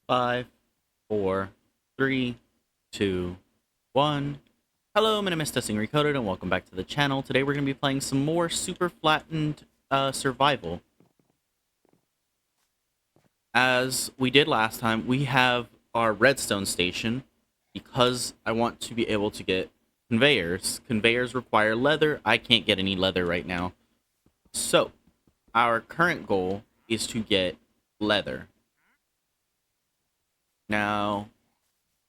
Five, four, three, two, one. Hello, my name is Testing Recoded, and welcome back to the channel. Today we're going to be playing some more super flattened survival. As we did last time, we have our redstone station because I want to be able to get conveyors. Conveyors require leather. I can't get any leather right now. So, our current goal is to get leather. Now,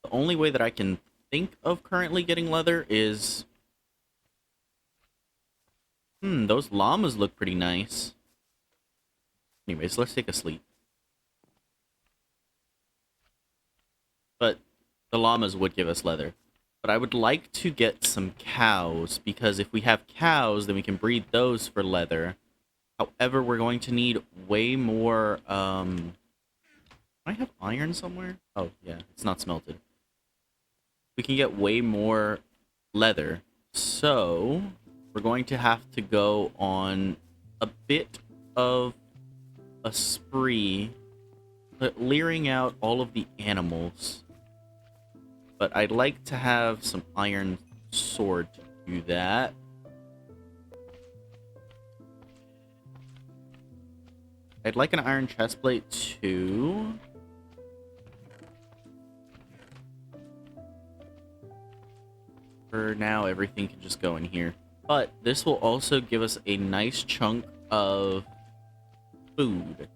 the only way that I can think of currently getting leather is... those llamas look pretty nice. Anyways, let's take a sleep. But the llamas would give us leather. But I would like to get some cows, because if we have cows, then we can breed those for leather. However, we're going to need way more, do I have iron somewhere? Oh, yeah, it's not smelted. We can get way more leather. So, we're going to have to go on a bit of a spree, clearing out all of the animals. But I'd like to have some iron sword to do that. I'd like an iron chestplate too. For now, everything can just go in here. But this will also give us a nice chunk of food.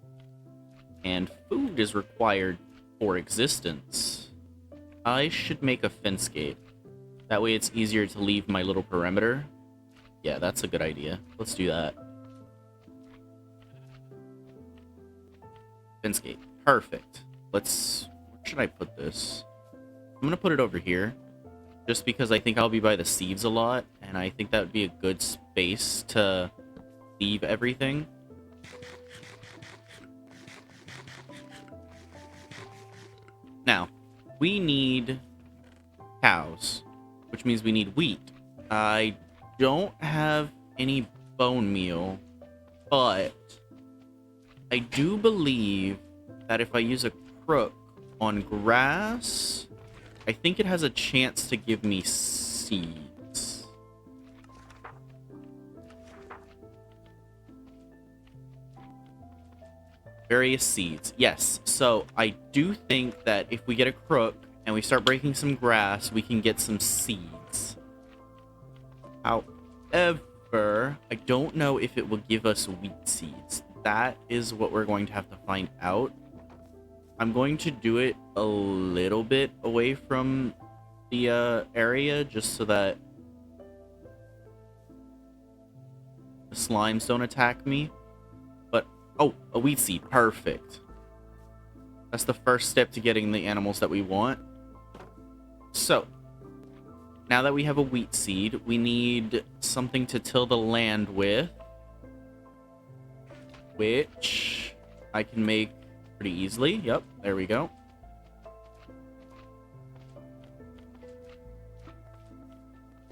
And food is required for existence. I should make a fence gate. That way it's easier to leave my little perimeter. Yeah, that's a good idea. Let's do that. Fence gate. Perfect. Where should I put this? I'm gonna put it over here. Just because I think I'll be by the seeds a lot. And I think that would be a good space to leave everything. Now, we need cows, which means we need wheat. I don't have any bone meal, but I do believe that if I use a crook on grass, I think it has a chance to give me seeds. Various seeds. Yes. So I do think that if we get a crook and we start breaking some grass, we can get some seeds. However, I don't know if it will give us wheat seeds. That is what we're going to have to find out. I'm going to do it a little bit away from the area just so that the slimes don't attack me. But, oh, a wheat seed. Perfect. That's the first step to getting the animals that we want. So, now that we have a wheat seed, we need something to till the land with, which I can make pretty easily. Yep, there we go.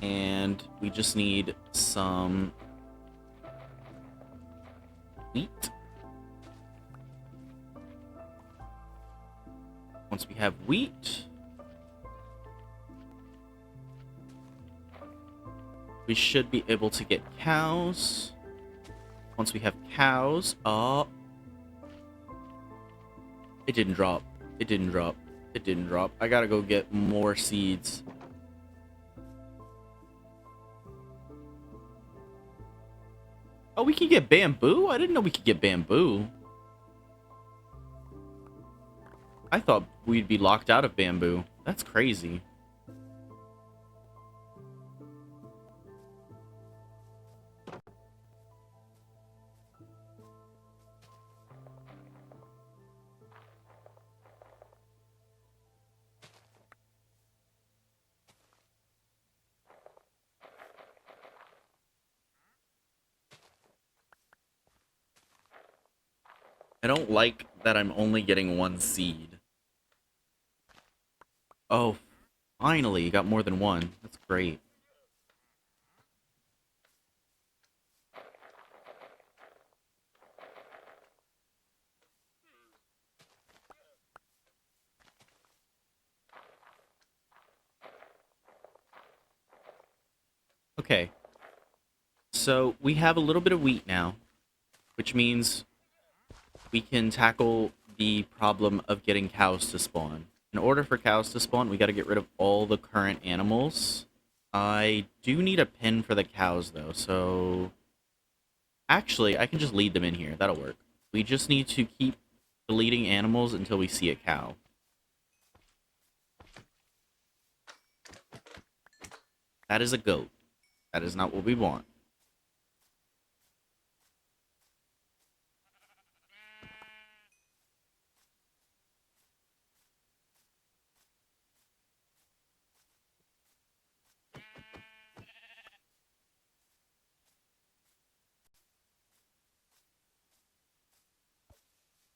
And we just need some wheat. Once we have wheat, we should be able to get cows. Once we have cows, it didn't drop. It didn't drop. It didn't drop. I gotta go get more seeds. Oh, we can get bamboo? I didn't know we could get bamboo. I thought we'd be locked out of bamboo. That's crazy. I don't like that I'm only getting one seed. Oh, finally, you got more than one. That's great. Okay, so we have a little bit of wheat now, which means we can tackle the problem of getting cows to spawn. In order for cows to spawn, we got to get rid of all the current animals. I do need a pen for the cows, though, so... Actually, I can just lead them in here. That'll work. We just need to keep deleting animals until we see a cow. That is a goat. That is not what we want.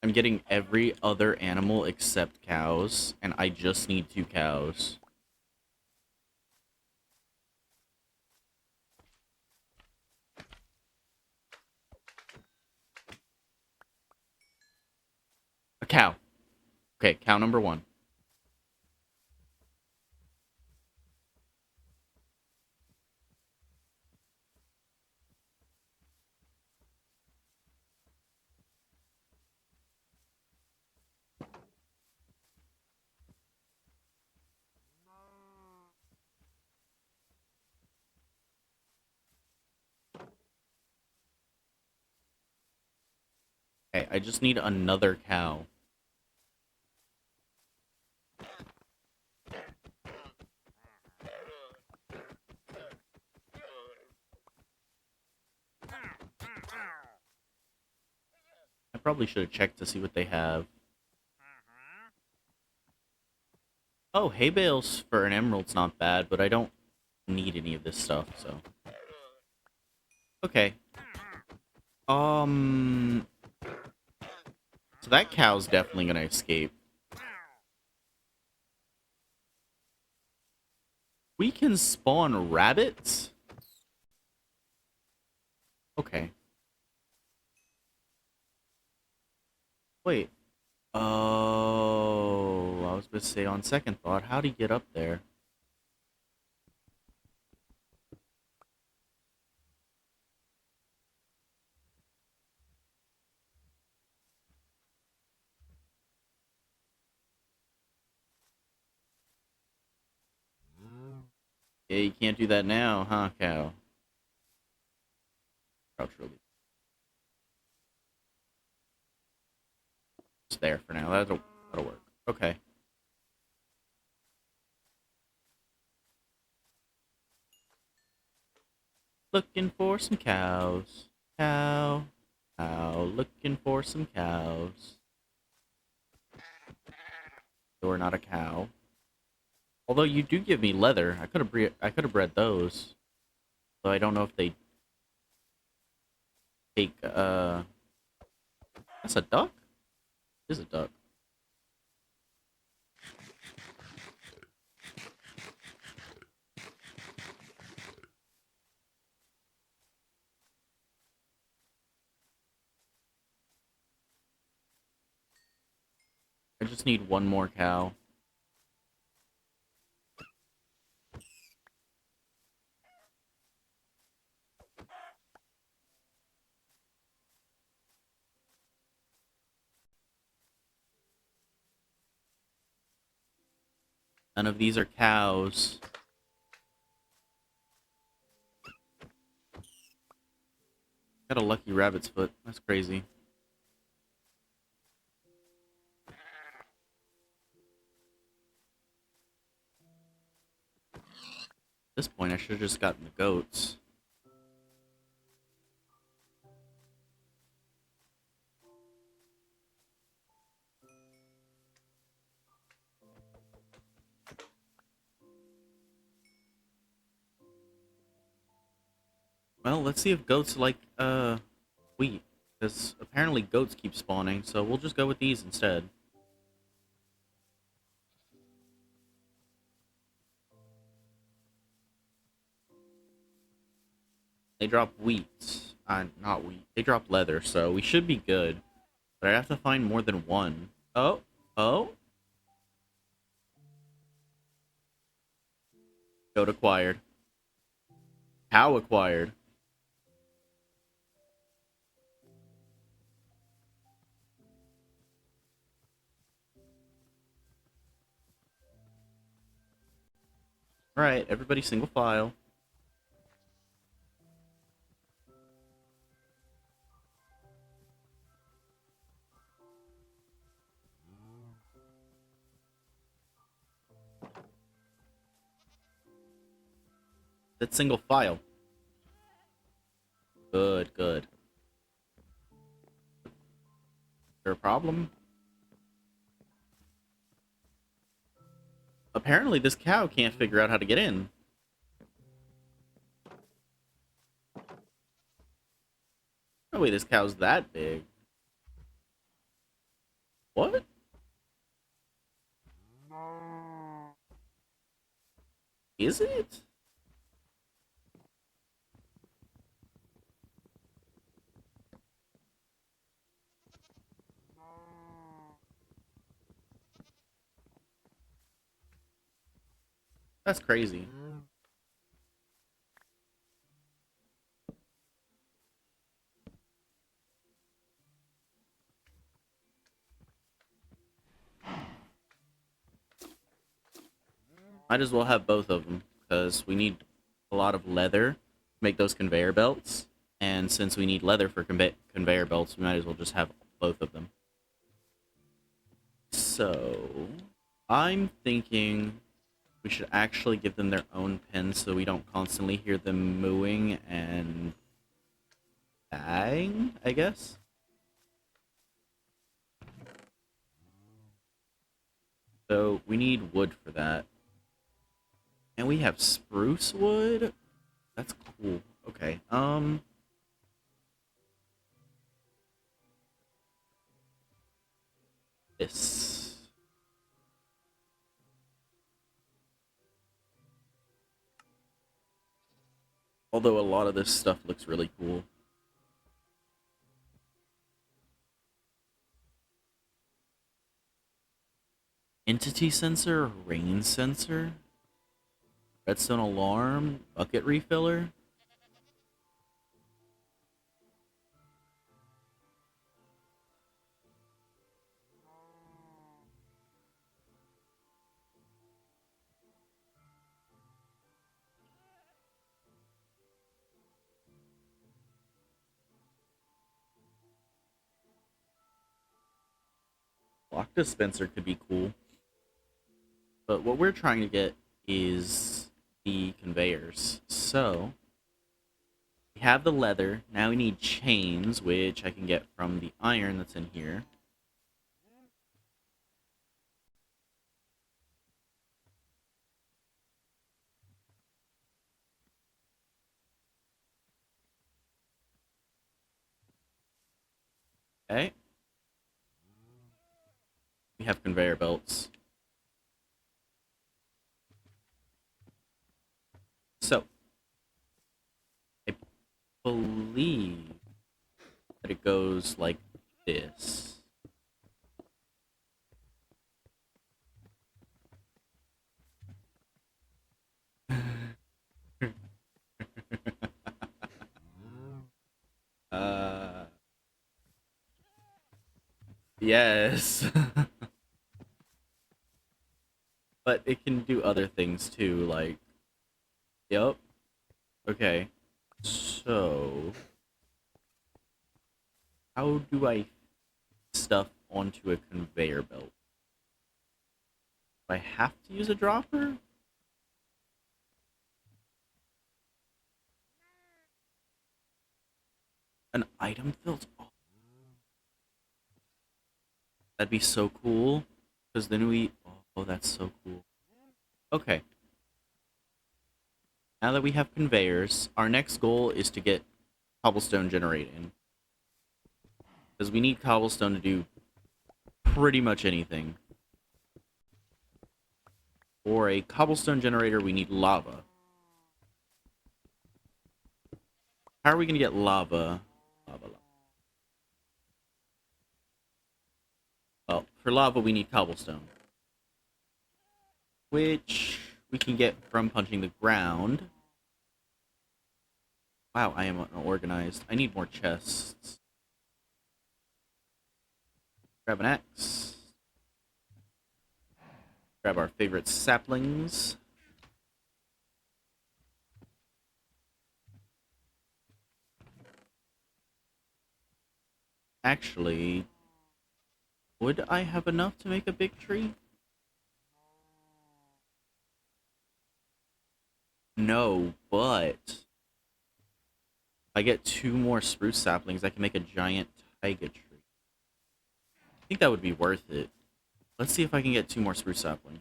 I'm getting every other animal except cows, and I just need 2 cows. A cow. Okay, cow number 1. Okay, I just need another cow. I probably should have checked to see what they have. Oh, hay bales for an emerald's not bad, but I don't need any of this stuff, so... Okay. So that cow's definitely gonna escape. We can spawn rabbits? Okay. Wait. Oh, I was going to say on second thought, how'd he get up there? Yeah, you can't do that now, huh, cow? Crouch really. It's there for now. That'll work. Okay. Looking for some cows. Cow. Cow. Looking for some cows. You're not a cow. Although you do give me leather. I could have bred those. Though I don't know if they take that's a duck? It is a duck. I just need one more cow. None of these are cows. Got a lucky rabbit's foot. That's crazy. At this point, I should have just gotten the goats. Well, let's see if goats like, wheat. Because apparently goats keep spawning, so we'll just go with these instead. They drop wheat. Not wheat. They drop leather, so we should be good. But I have to find more than one. Oh, oh. Goat acquired. Cow acquired. Alright, everybody single file. That's single file. Good, good. Is there a problem? Apparently this cow can't figure out how to get in. Oh wait, this cow's that big. What? Is it? That's crazy. Might as well have both of them, because we need a lot of leather to make those conveyor belts. And since we need leather for conveyor belts, we might as well just have both of them. So, I'm thinking we should actually give them their own pen so we don't constantly hear them mooing and bang, I guess? So, we need wood for that. And we have spruce wood? That's cool. Okay, this. Although a lot of this stuff looks really cool. Entity sensor, rain sensor, redstone alarm, bucket refiller. Block dispenser could be cool. But what we're trying to get is the conveyors. So, we have the leather. Now we need chains, which I can get from the iron that's in here. Okay. We have conveyor belts. So, I believe that it goes like this. uh, yes. But it can do other things too, like, yep. Okay. So, how do I stuff onto a conveyor belt? Do I have to use a dropper? An item filter? Oh, that'd be so cool. Because then we... Oh, that's so cool. Okay. Now that we have conveyors, our next goal is to get cobblestone generating. Because we need cobblestone to do pretty much anything. For a cobblestone generator, we need lava. How are we going to get lava? Lava. Well, for lava, we need cobblestone. Which we can get from punching the ground. Wow, I am unorganized. I need more chests. Grab an axe. Grab our favorite saplings. Actually, would I have enough to make a big tree? No, but if I get 2 more spruce saplings, I can make a giant taiga tree. I think that would be worth it. Let's see if I can get 2 more spruce saplings.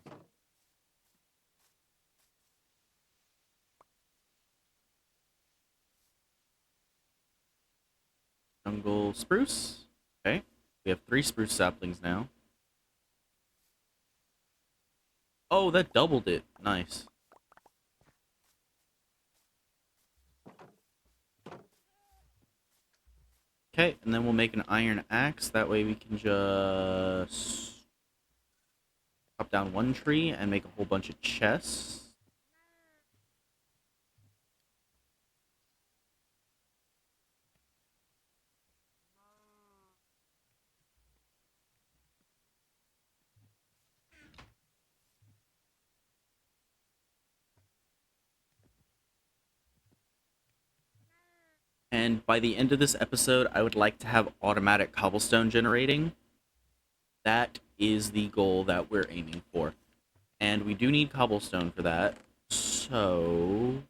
Jungle spruce. Okay. We have 3 spruce saplings now. Oh, that doubled it. Nice. Okay, and then we'll make an iron axe. That way we can just chop down 1 tree and make a whole bunch of chests. And by the end of this episode, I would like to have automatic cobblestone generating. That is the goal that we're aiming for. And we do need cobblestone for that. So...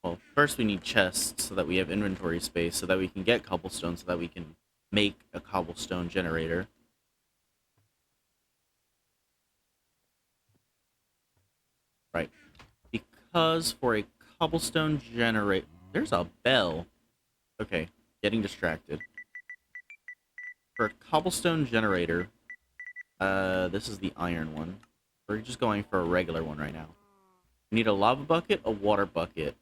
well, first we need chests so that we have inventory space so that we can get cobblestone so that we can make a cobblestone generator. Right. Because for a cobblestone generator... there's a bell. Okay, getting distracted. For a cobblestone generator, this is the iron one. We're just going for a regular one right now. We need a lava bucket, a water bucket,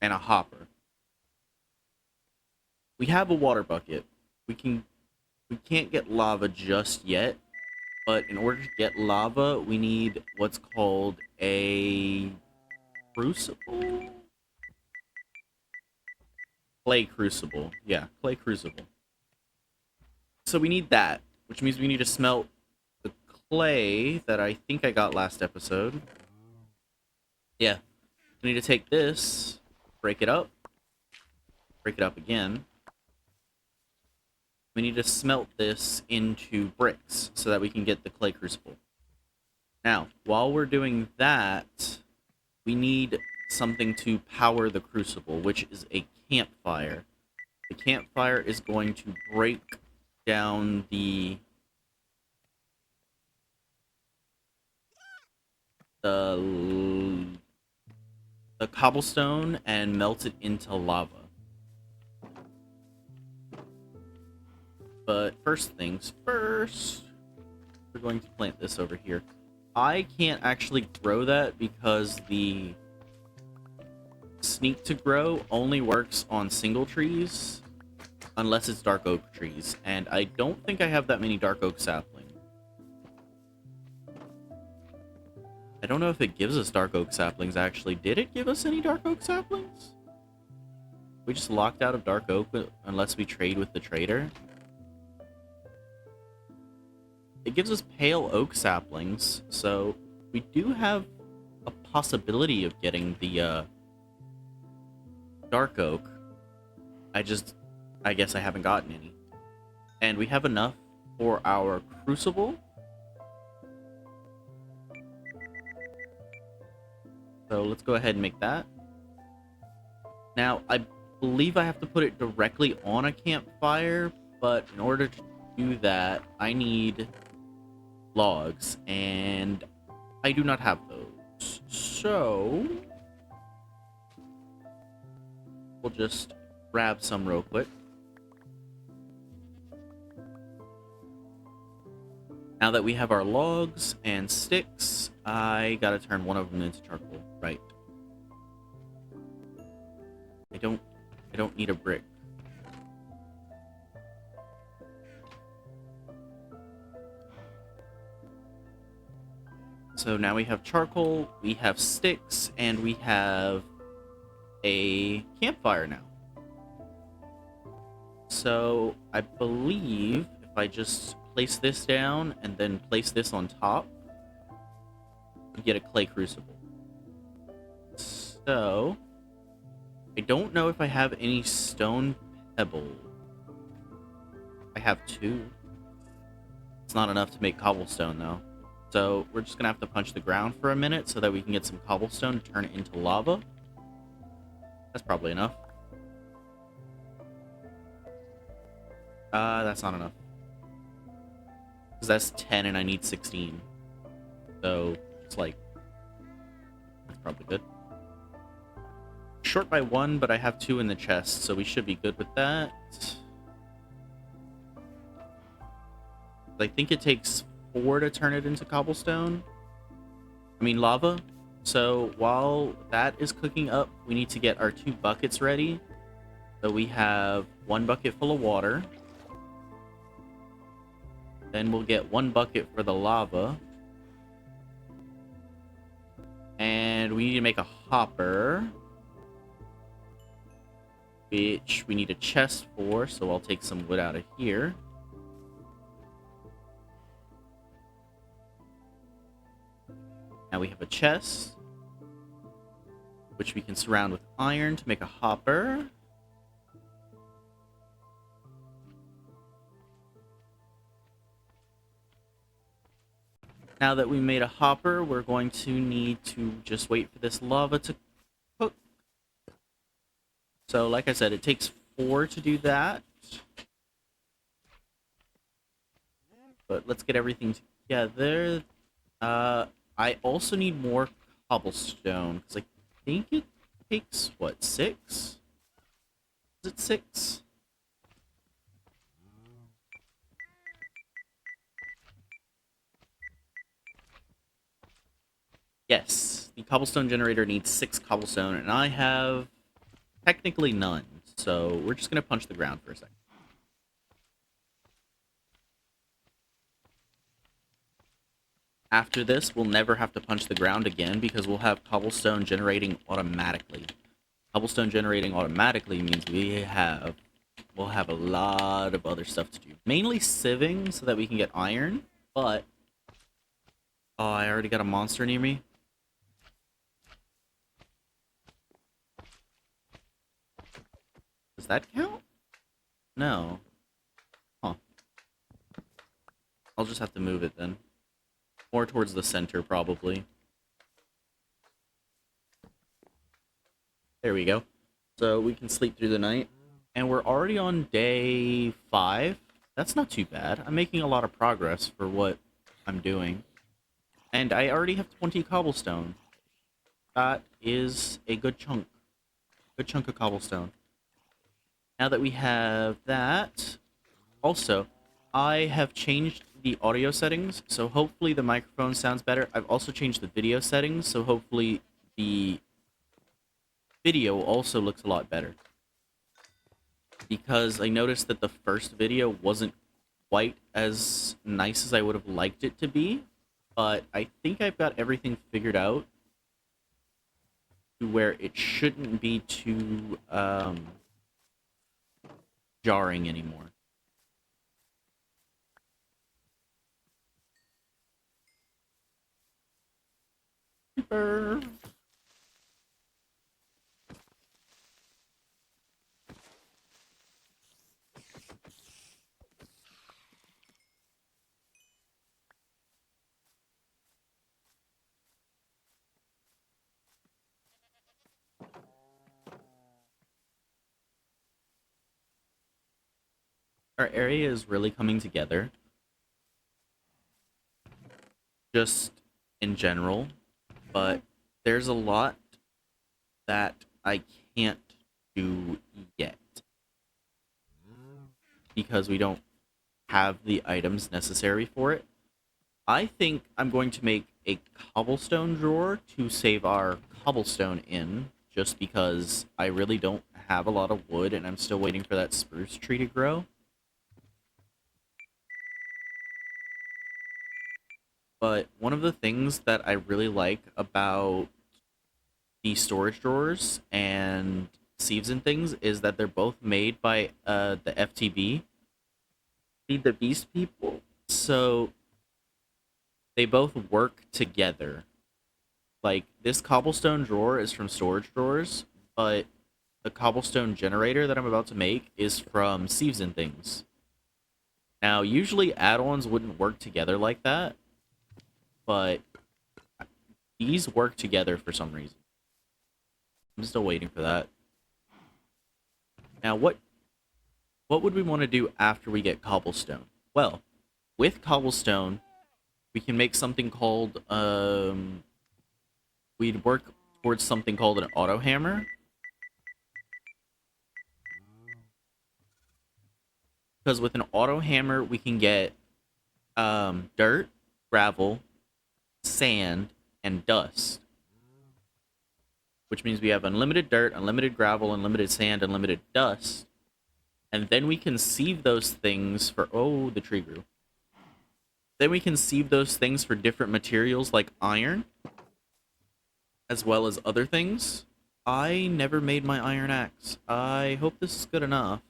and a hopper. We have a water bucket. We can't get lava just yet, but in order to get lava, we need what's called a crucible? Clay crucible. Yeah, clay crucible. So we need that, which means we need to smelt the clay that I think I got last episode. Yeah. We need to take this, break it up again. We need to smelt this into bricks so that we can get the clay crucible. Now, while we're doing that, we need something to power the crucible, which is a campfire. The campfire is going to break down the cobblestone and melt it into lava. But first things first, we're going to plant this over here. I can't actually grow that because the sneak to grow only works on single trees unless it's dark oak trees, and I don't think I have that many dark oak saplings. I don't know if it gives us dark oak saplings, actually. Did it give us any dark oak saplings? We just locked out of dark oak unless we trade with the trader. It gives us pale oak saplings, so we do have a possibility of getting the dark oak. I guess I haven't gotten any. And we have enough for our crucible. So let's go ahead and make that. Now, I believe I have to put it directly on a campfire, but in order to do that, I need logs, and I do not have those. So we'll just grab some real quick. Now that we have our logs and sticks, I gotta turn one of them into charcoal. Right. I don't need a brick. So now we have charcoal, we have sticks, and we have a campfire now. So I believe if I just place this down and then place this on top, we get a clay crucible. So I don't know if I have any stone pebble. I have 2. It's not enough to make cobblestone though. So we're just gonna have to punch the ground for a minute so that we can get some cobblestone to turn it into lava. That's probably enough. That's not enough. Because that's 10 and I need 16. So it's like, that's probably good. Short by 1, but I have 2 in the chest, so we should be good with that. I think it takes 4 to turn it into cobblestone. I mean lava. So while that is cooking up, we need to get our 2 buckets ready. So we have 1 bucket full of water. Then we'll get 1 bucket for the lava. And we need to make a hopper, which we need a chest for, so I'll take some wood out of here. Now we have a chest, which we can surround with iron to make a hopper. Now that we made a hopper, we're going to need to just wait for this lava to cook. So, like I said, it takes 4 to do that. But let's get everything together. I also need more cobblestone, because I think it takes, what, 6? Is it 6? Yes, the cobblestone generator needs 6 cobblestone, and I have technically none. So we're just going to punch the ground for a second. After this, we'll never have to punch the ground again because we'll have cobblestone generating automatically. Cobblestone generating automatically means we'll have a lot of other stuff to do. Mainly sieving so that we can get iron, but... Oh, I already got a monster near me. Does that count? No. Huh. I'll just have to move it then. More towards the center, probably. There we go. So we can sleep through the night. And we're already on day 5. That's not too bad. I'm making a lot of progress for what I'm doing. And I already have 20 cobblestone. That is a good chunk. Good chunk of cobblestone. Now that we have that, also, I have changed the audio settings, so hopefully the microphone sounds better. I've also changed the video settings, so hopefully the video also looks a lot better. Because I noticed that the first video wasn't quite as nice as I would have liked it to be, but I think I've got everything figured out to where it shouldn't be too jarring anymore. Super. Our area is really coming together. Just in general. But there's a lot that I can't do yet. Because we don't have the items necessary for it. I think I'm going to make a cobblestone drawer to save our cobblestone in. Just because I really don't have a lot of wood and I'm still waiting for that spruce tree to grow. But one of the things that I really like about the storage drawers and sieves and things is that they're both made by the FTB, Feed the Beast people. So they both work together. Like this cobblestone drawer is from storage drawers, but the cobblestone generator that I'm about to make is from sieves and things. Now, usually add-ons wouldn't work together like that, but these work together for some reason. I'm still waiting for that. Now, what would we want to do after we get cobblestone? Well, with cobblestone, we can make something called we'd work towards something called an auto hammer. Because with an auto hammer, we can get dirt, gravel, sand, and dust. Which means we have unlimited dirt, unlimited gravel, unlimited sand, unlimited dust. And then we can sieve those things for... Oh, the tree grew. Then we can sieve those things for different materials like iron, as well as other things. I never made my iron axe. I hope this is good enough.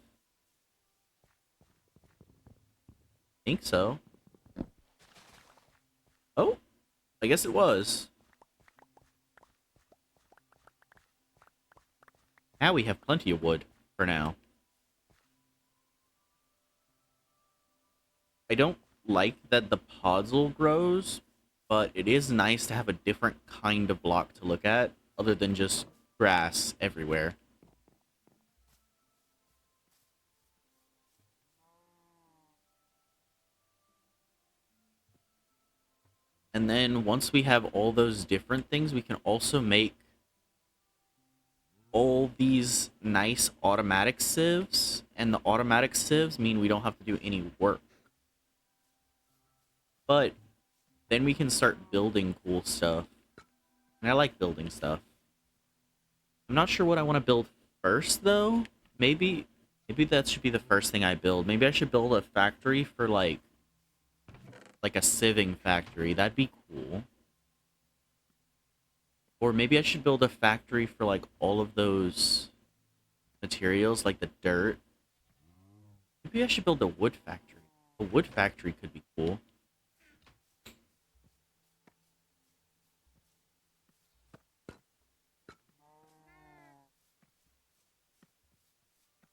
Think so. Oh, I guess it was. Now we have plenty of wood for now. I don't like that the podzol grows, but it is nice to have a different kind of block to look at, other than just grass everywhere. And then once we have all those different things, we can also make all these nice automatic sieves, and the automatic sieves mean we don't have to do any work. But then we can start building cool stuff. And I like building stuff. I'm not sure what I want to build first, though. Maybe that should be the first thing I build. Maybe I should build a factory for, like a sieving factory. That'd be cool. Or maybe I should build a factory for, like, all of those materials, like the dirt. Maybe I should build a wood factory. A wood factory could be cool.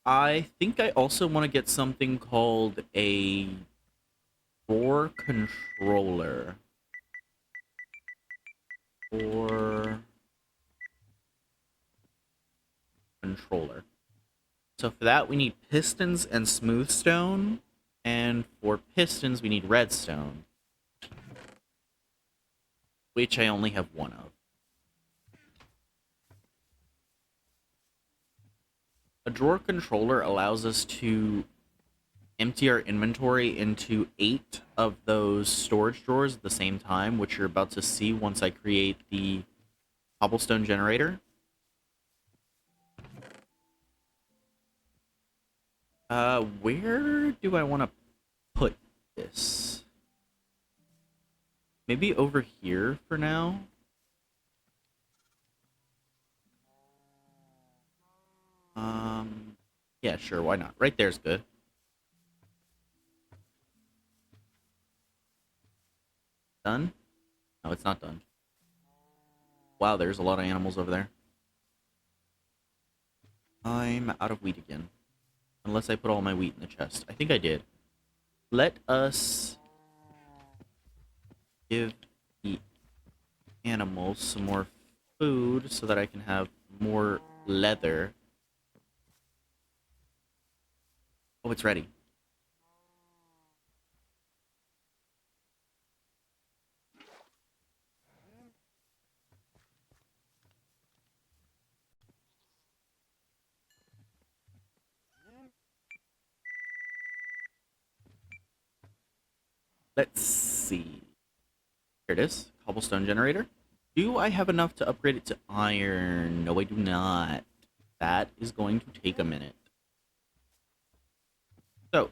I think I also want to get something called a drawer controller. Or controller. So for that, we need pistons and smooth stone. And for pistons, we need redstone, which I only have one of. A drawer controller allows us to empty our inventory into 8 of those storage drawers at the same time, which you're about to see once I create the cobblestone generator. Where do I want to put this? Maybe over here for now? Yeah, sure, why not? Right there's good. Done? No, it's not done. Wow, there's a lot of animals over there. I'm out of wheat again. Unless I put all my wheat in the chest. I think I did. Let us give the animals some more food so that I can have more leather. Oh, it's ready. Let's see. Here it is. Cobblestone generator. Do I have enough to upgrade it to iron? No, I do not. That is going to take a minute. So,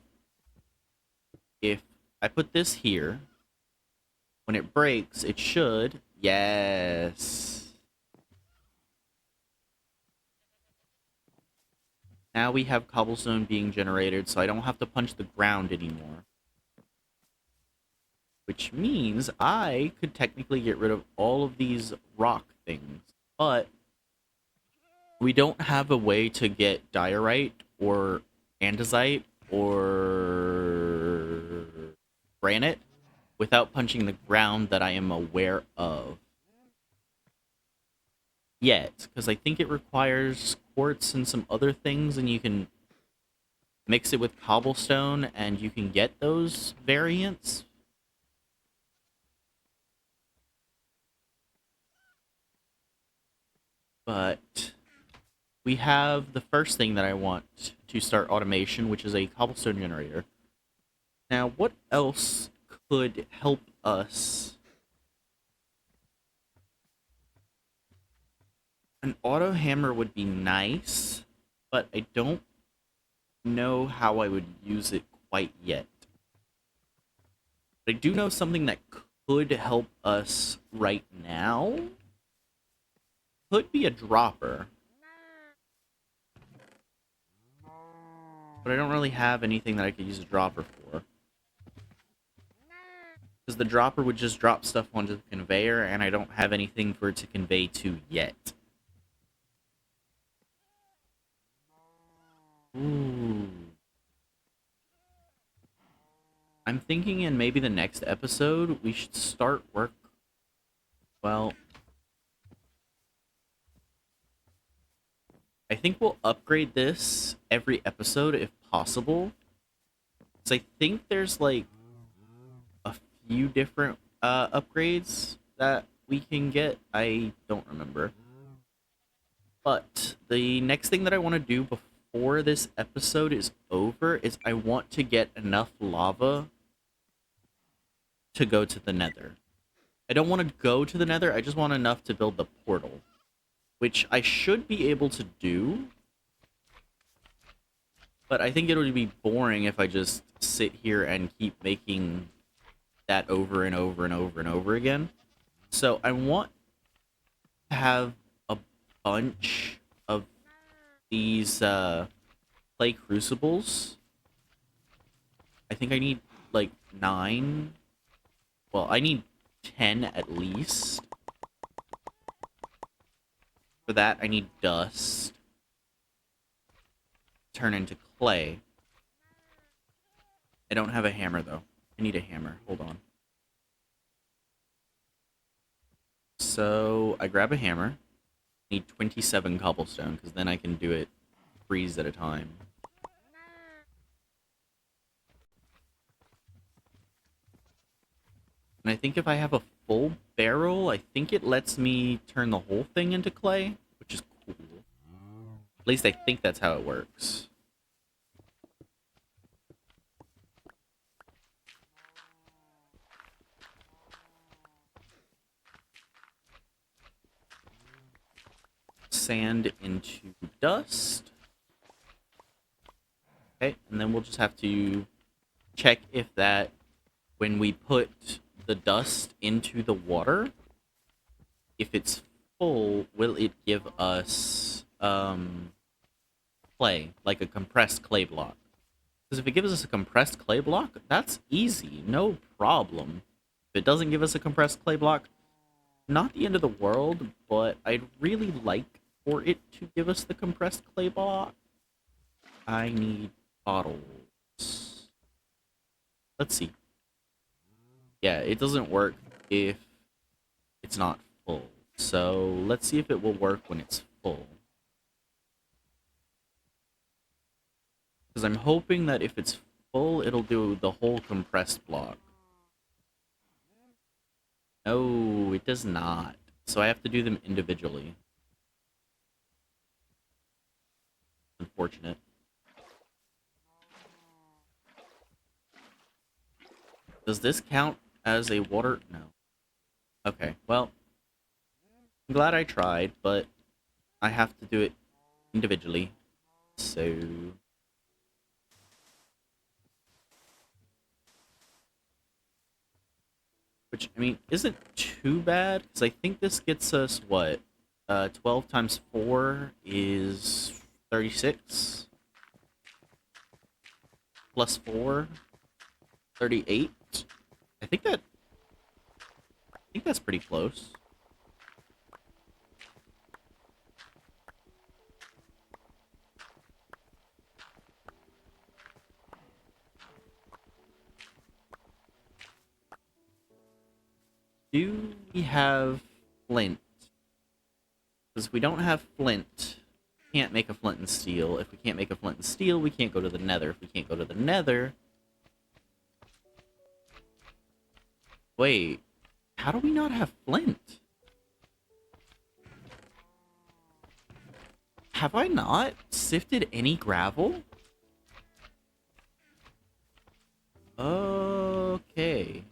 if I put this here, When it breaks, it should. Yes. Now we have cobblestone being generated, so I don't have to punch the ground anymore. Which means I could technically get rid of all of these rock things. But we don't have a way to get diorite or andesite or granite without punching the ground that I am aware of. Yet, because I think it requires quartz and some other things, and you can mix it with cobblestone and you can get those variants. But we have the first thing that I want to start automation, which is a cobblestone generator. Now, what else could help us? An auto hammer would be nice, but I don't know how I would use it quite yet. But I do know something that could help us right now. Could be a dropper. But I don't really have anything that I could use a dropper for. Because the dropper would just drop stuff onto the conveyor, and I don't have anything for it to convey to yet. Ooh. I'm thinking in maybe the next episode, we should start work... Well... I think we'll upgrade this every episode if possible. Because I think there's, like, a few different upgrades that we can get. I don't remember. But the next thing that I want to do before this episode is over is I want to get enough lava to go to the nether. I don't want to go to the nether, I just want enough to build the portal. Which I should be able to do. But I think it would be boring if I just sit here and keep making that over and over and over and over again. So I want to have a bunch of these clay crucibles. I think I need like 9. Well, I need 10 at least. For that, I need dust. Turn into clay. I don't have a hammer, though. I need a hammer. Hold on. So, I grab a hammer. I need 27 cobblestone, because then I can do it 3s at a time. And I think if I have a full barrel, I think it lets me turn the whole thing into clay, which is cool. At least I think that's how it works. Sand into dust. Okay, and then we'll just have to check if that, when we put the dust into the water, if it's full, will it give us clay, like a compressed clay block? Because if it gives us a compressed clay block, that's easy, no problem. If it doesn't give us a compressed clay block, not the end of the world, but I'd really like for it to give us the compressed clay block. I need bottles. Let's see. Yeah, it doesn't work if it's not full. So let's see if it will work when it's full. Because I'm hoping that if it's full, it'll do the whole compressed block. No, it does not. So I have to do them individually. Unfortunate. Does this count as a water? No. Okay, well, I'm glad I tried, but I have to do it individually. So... which, I mean, isn't too bad, because I think this gets us, what? 12 times 4 is 36, plus 4, 38. I think that's pretty close. Do we have flint? Because if we don't have flint, we can't make a flint and steel. If we can't make a flint and steel, we can't go to the nether. If we can't go to the nether... Wait, how do we not have flint? Have I not sifted any gravel? Okay.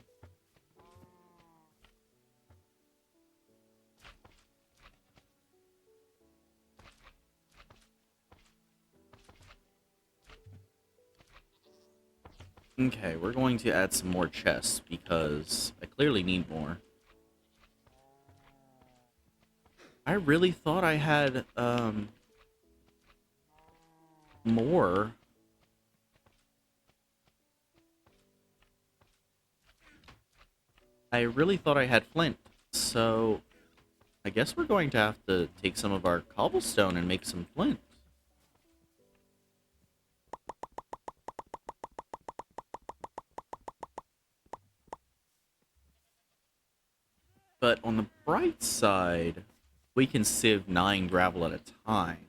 Okay, we're going to add some more chests because I clearly need more. I really thought I had, more. I really thought I had flint, so I guess we're going to have to take some of our cobblestone and make some flint. But on the bright side, we can sieve 9 gravel at a time.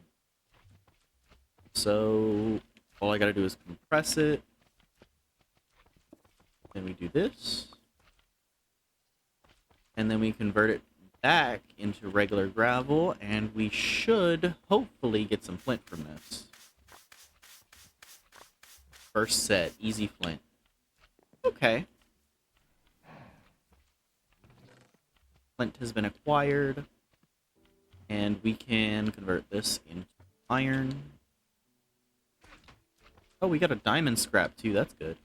So all I gotta do is compress it. Then we do this. And then we convert it back into regular gravel, and we should hopefully get some flint from this. First set, easy flint. Okay. Flint has been acquired, and we can convert this into iron. Oh, we got a diamond scrap too, that's good.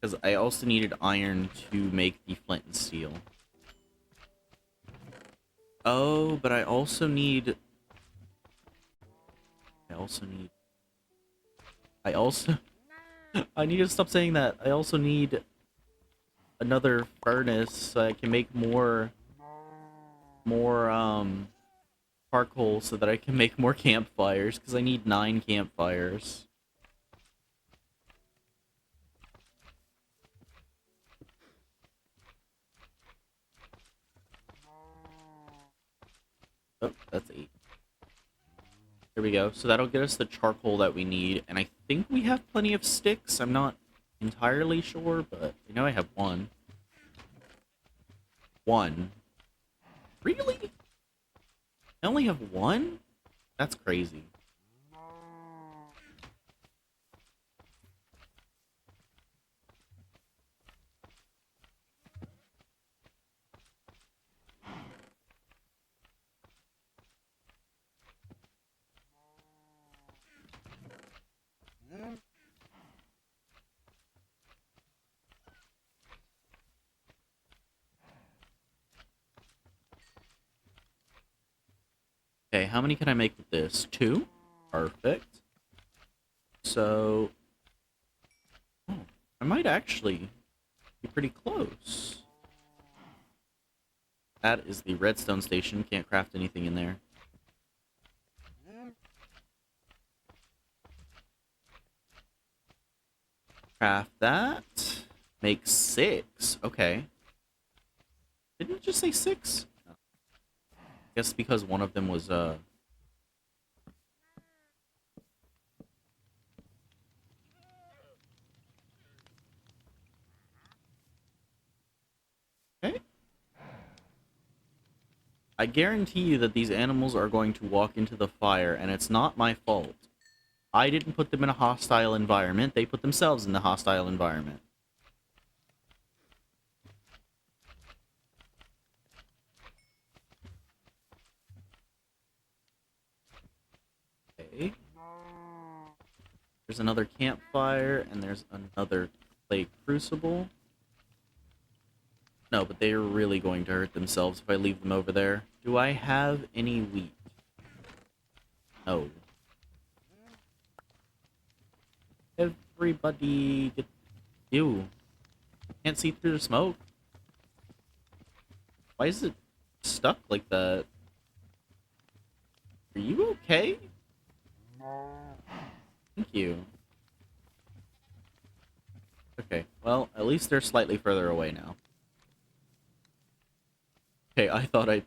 Because I also needed iron to make the flint and steel. Oh, but I also need... I need to stop saying that. I also need another furnace so I can make more charcoal so that I can make more campfires, because I need 9 campfires. Oh, that's 8. There we go. So that'll get us the charcoal that we need, and I think we have plenty of sticks. I'm not entirely sure, but I know I have 1. 1. Really? I only have 1? That's crazy. Okay, how many can I make with this? 2? Perfect. So... Oh, I might actually be pretty close. That is the redstone station. Can't craft anything in there. Craft that. Make 6. Okay. Didn't it just say 6? I guess because one of them was, Okay. I guarantee you that these animals are going to walk into the fire, and it's not my fault. I didn't put them in a hostile environment. They put themselves in the hostile environment. There's another campfire, and there's another clay crucible. No, but they are really going to hurt themselves if I leave them over there. Do I have any wheat? No. Everybody get... Ew. Can't see through the smoke. Why is it stuck like that? Are you okay? Thank you. Okay, well, at least they're slightly further away now. Okay, I thought I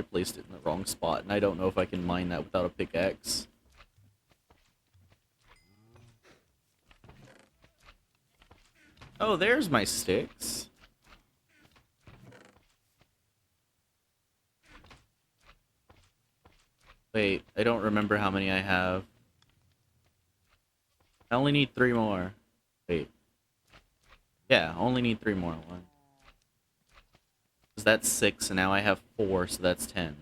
placed it in the wrong spot, and I don't know if I can mine that without a pickaxe. Oh, there's my sticks. Wait, I don't remember how many I have. I only need 3 more. Wait. Yeah, I only need 3 more. One. Because that's 6, and now I have 4, so that's 10.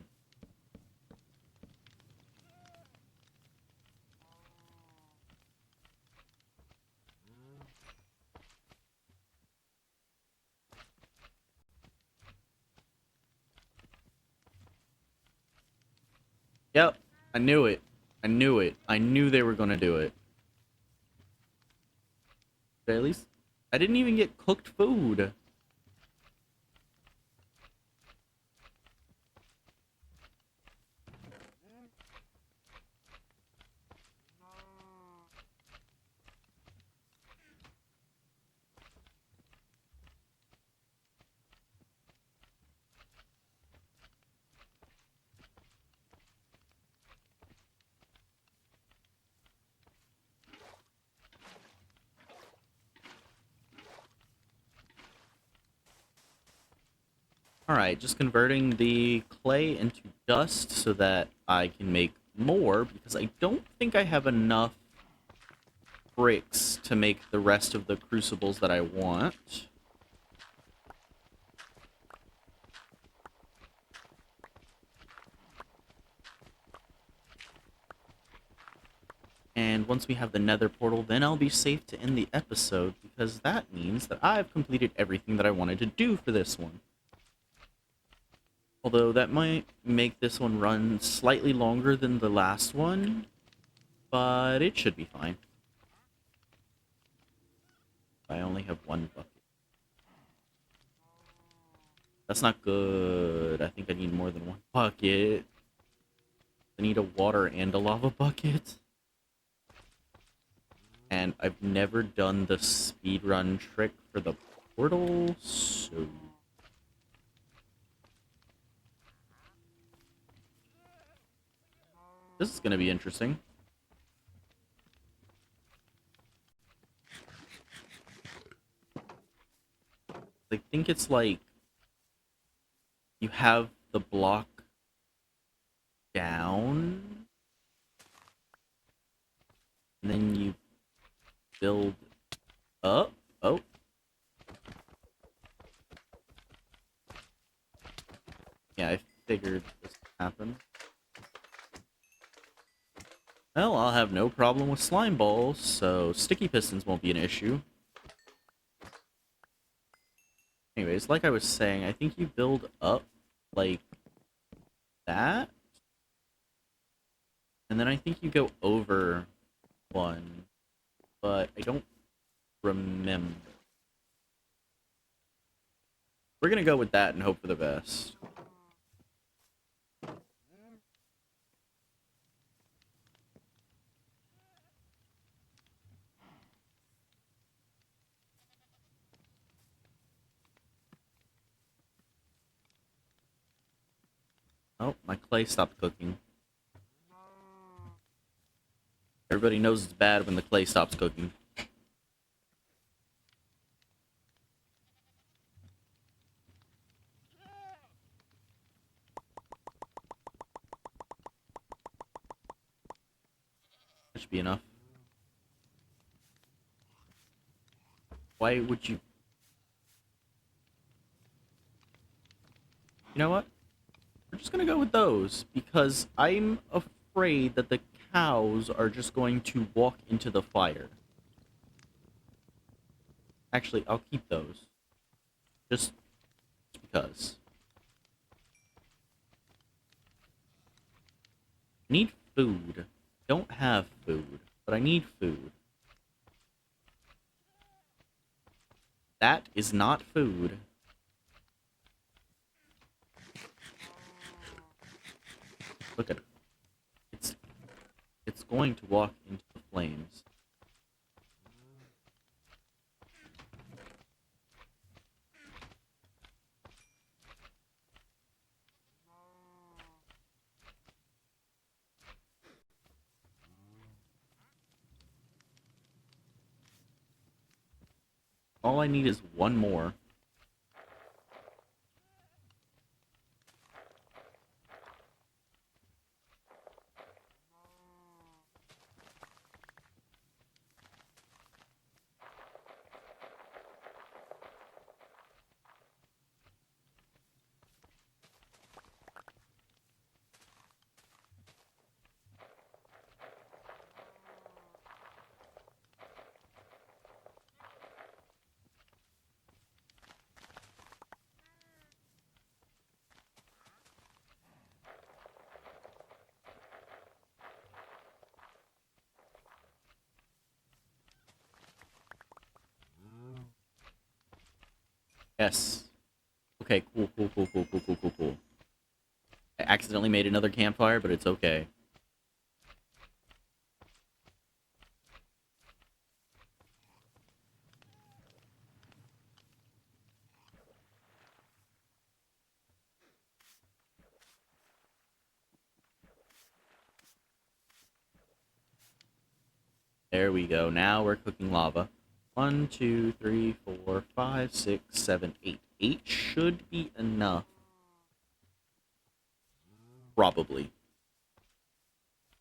Yep, I knew it. I knew it. I knew they were gonna do it. But at least I didn't even get cooked food. Alright, just converting the clay into dust so that I can make more, because I don't think I have enough bricks to make the rest of the crucibles that I want. And once we have the nether portal, then I'll be safe to end the episode, because that means that I've completed everything that I wanted to do for this one. Although that might make this one run slightly longer than the last one, but it should be fine. I only have 1 bucket. That's not good. I think I need more than 1 bucket. I need a water and a lava bucket. And I've never done the speedrun trick for the portal, so... This is gonna be interesting. I think it's like... You have the block down, and then you build up. Oh. Yeah, I figured this would happen. Well, I'll have no problem with slime balls, so sticky pistons won't be an issue. Anyways, like I was saying, I think you build up like that. And then I think you go over 1. But I don't remember. We're gonna go with that and hope for the best. Oh, my clay stopped cooking. Everybody knows it's bad when the clay stops cooking. That should be enough. Why would you... You know what? We're just gonna go with those, because I'm afraid that the cows are just going to walk into the fire. Actually, I'll keep those. Just because. I need food. Don't have food, but I need food. That is not food. Look at it. It's going to walk into the flames. All I need is one more. Yes. Okay, cool, cool, cool, cool, cool, cool, cool, cool. I accidentally made another campfire, but it's okay. There we go. Now we're cooking lava. 1, 2, 3, 4, 5, 6, 7, 8. 8 should be enough. Probably.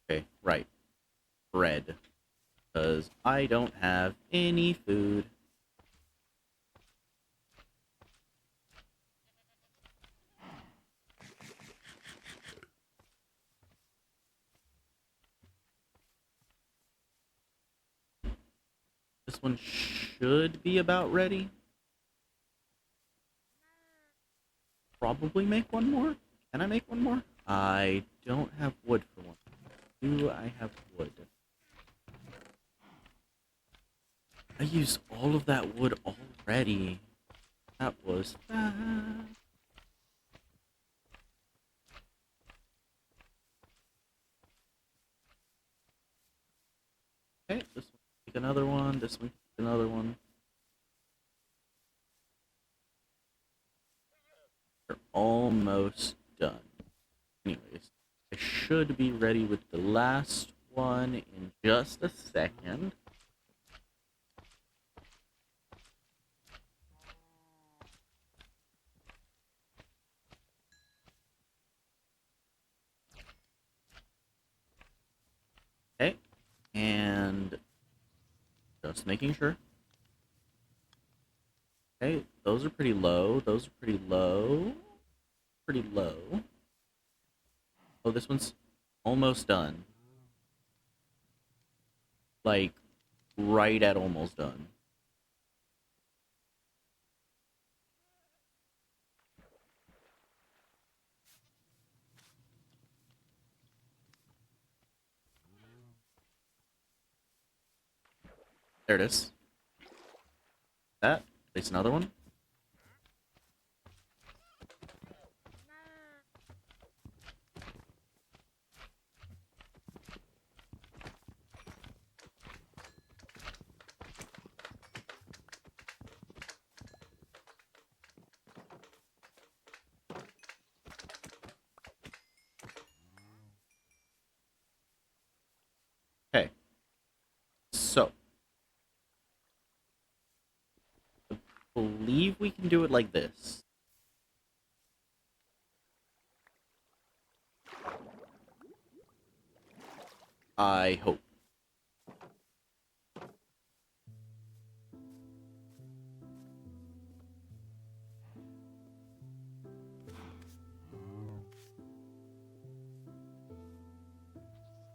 Okay, right. Bread. Because I don't have any food. This one should be about ready. Probably make one more. Can I make one more? I don't have wood for one. Do I have wood? I used all of that wood already. That was fast. Okay, this one take another one. This one take another one. They're almost done. Anyways, I should be ready with the last one in just a second. Okay, and just making sure. Okay, those are pretty low. Those are pretty low. Pretty low. Oh, this one's almost done. Like, right at almost done. There it is. That. Place another one. Okay. So, I believe we can do it like this. I hope.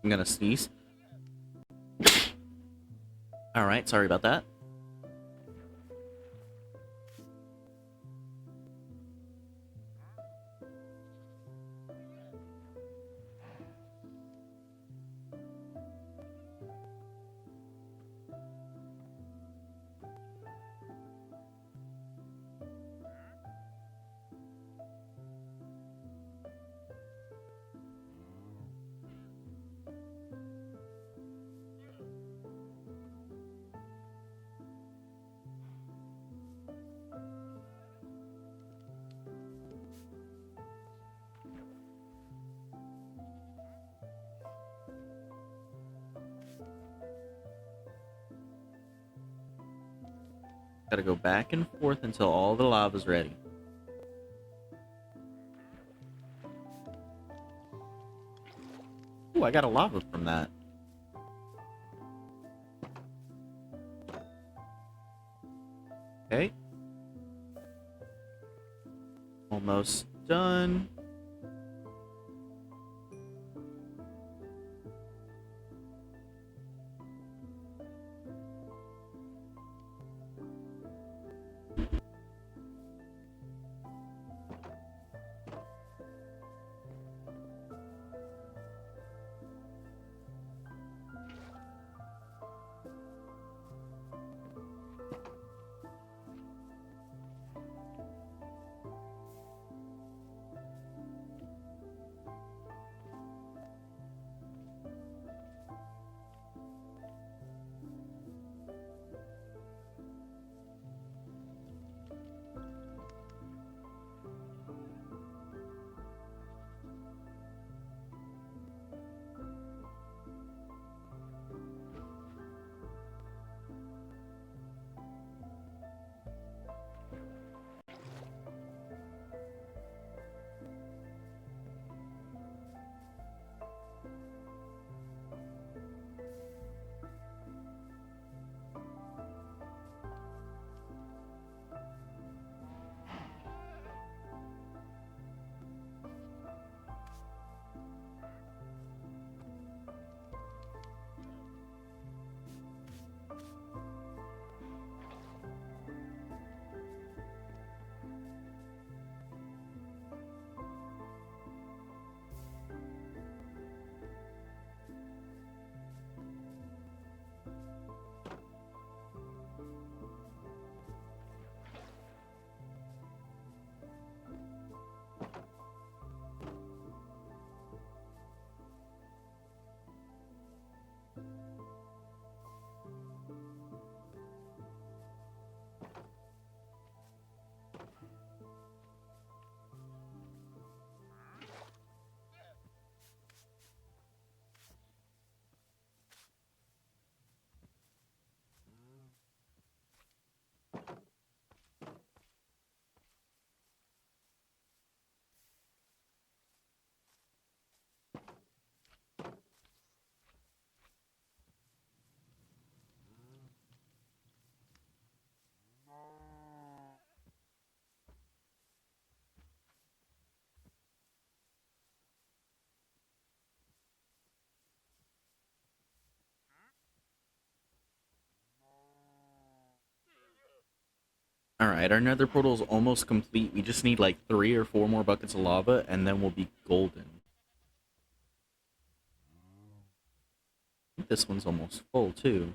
I'm gonna sneeze. Alright, sorry about that. Gotta go back and forth until all the lava's ready. Ooh, I got a lava from that. Okay. Almost done. Alright, our nether portal is almost complete. We just need like 3 or 4 more buckets of lava, and then we'll be golden. I think this one's almost full, too.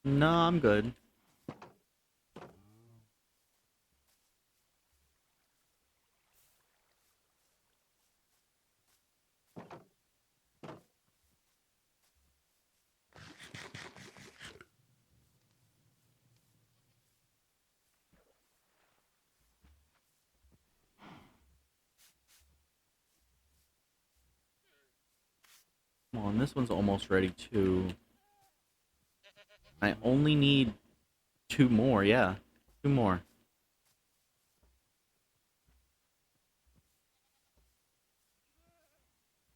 No, I'm good. Come on, this one's almost ready, too. I only need 2 more, yeah. 2 more.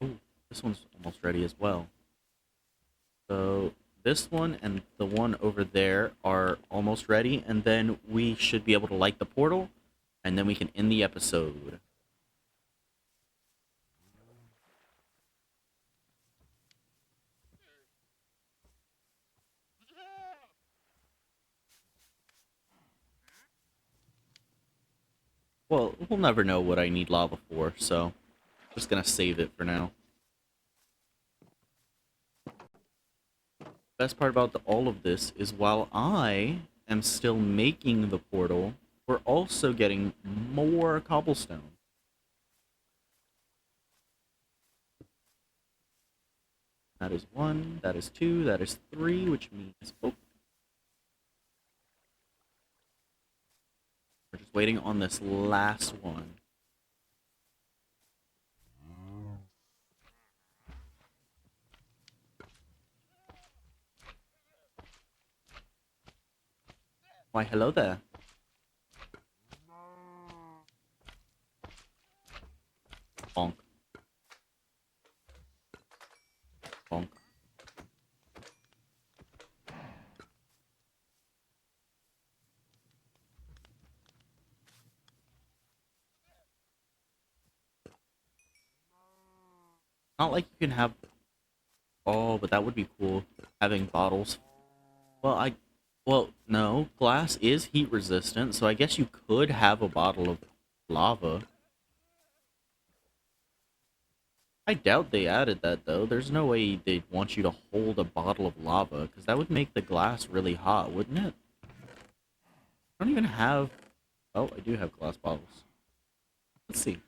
Ooh, This one's almost ready as well. So this one and the one over there are almost ready, and then we should be able to light the portal, and then we can end the episode. Well, we'll never know what I need lava for, so just gonna save it for now. Best part about all of this is while I am still making the portal, we're also getting more cobblestone. That is one, that is two, that is three, which means... Oh, we're just waiting on this last one. Why, hello there. Bonk. Bonk. Not like you can have... Oh, but that would be cool. Having bottles. Well, Well, no. Glass is heat resistant, so I guess you could have a bottle of lava. I doubt they added that, though. There's no way they'd want you to hold a bottle of lava, because that would make the glass really hot, wouldn't it? I don't even have... Oh, I do have glass bottles. Let's see.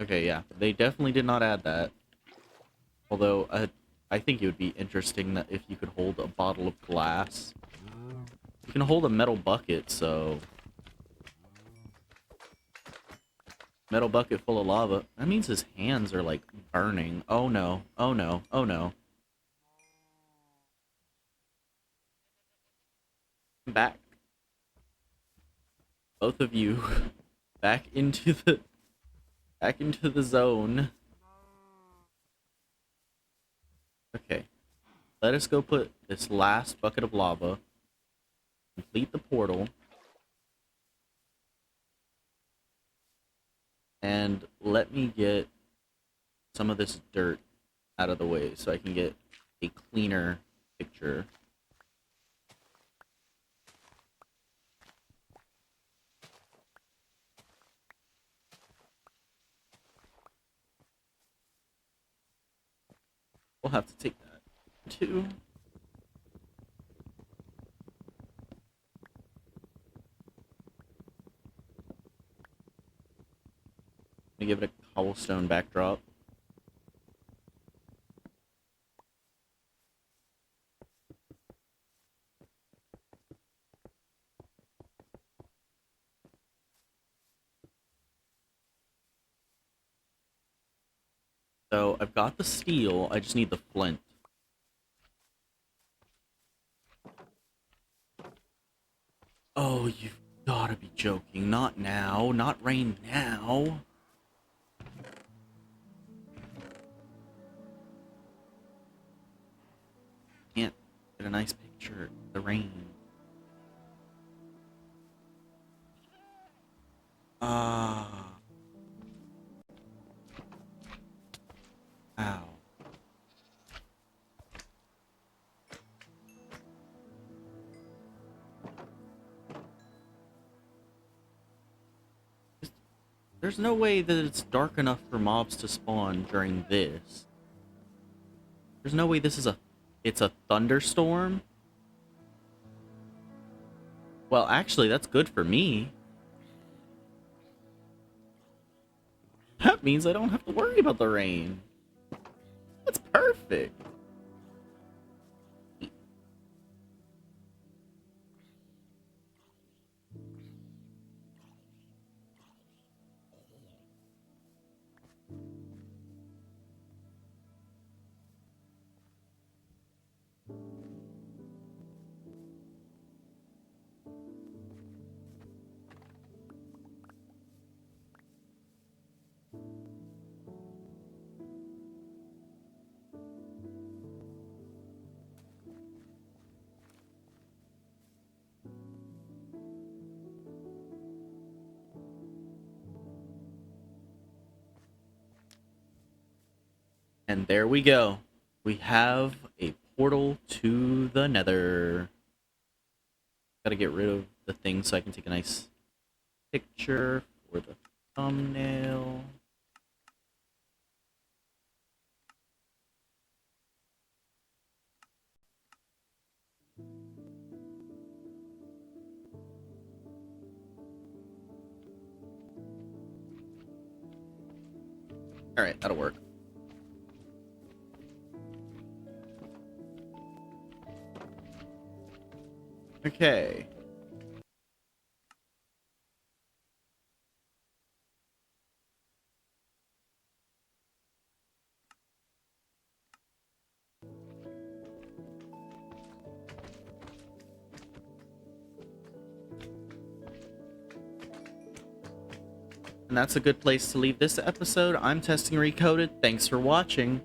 Okay, yeah. They definitely did not add that. Although, I think it would be interesting that if you could hold a bottle of glass. You can hold a metal bucket, so... Metal bucket full of lava. That means his hands are, like, burning. Oh, no. Oh, no. Oh, no. Back. Both of you. Back into the... Back into the zone. Okay. Let us go put this last bucket of lava. Complete the portal. And let me get some of this dirt out of the way so I can get a cleaner picture. We'll have to take that too. Let me give it a cobblestone backdrop. So I've got the steel, I just need the flint. Oh, you've gotta be joking. Not now. Not rain now. Can't get a nice picture of the rain. Ah. Ow. There's no way that it's dark enough for mobs to spawn during this. There's no way this is it's a thunderstorm? Well, actually, that's good for me. That means I don't have to worry about the rain. That's perfect. And there we go. We have a portal to the nether. Gotta get rid of the thing so I can take a nice picture for the thumbnail. Alright, that'll work. Okay. And that's a good place to leave this episode. I'm Testing Recoded. Thanks for watching.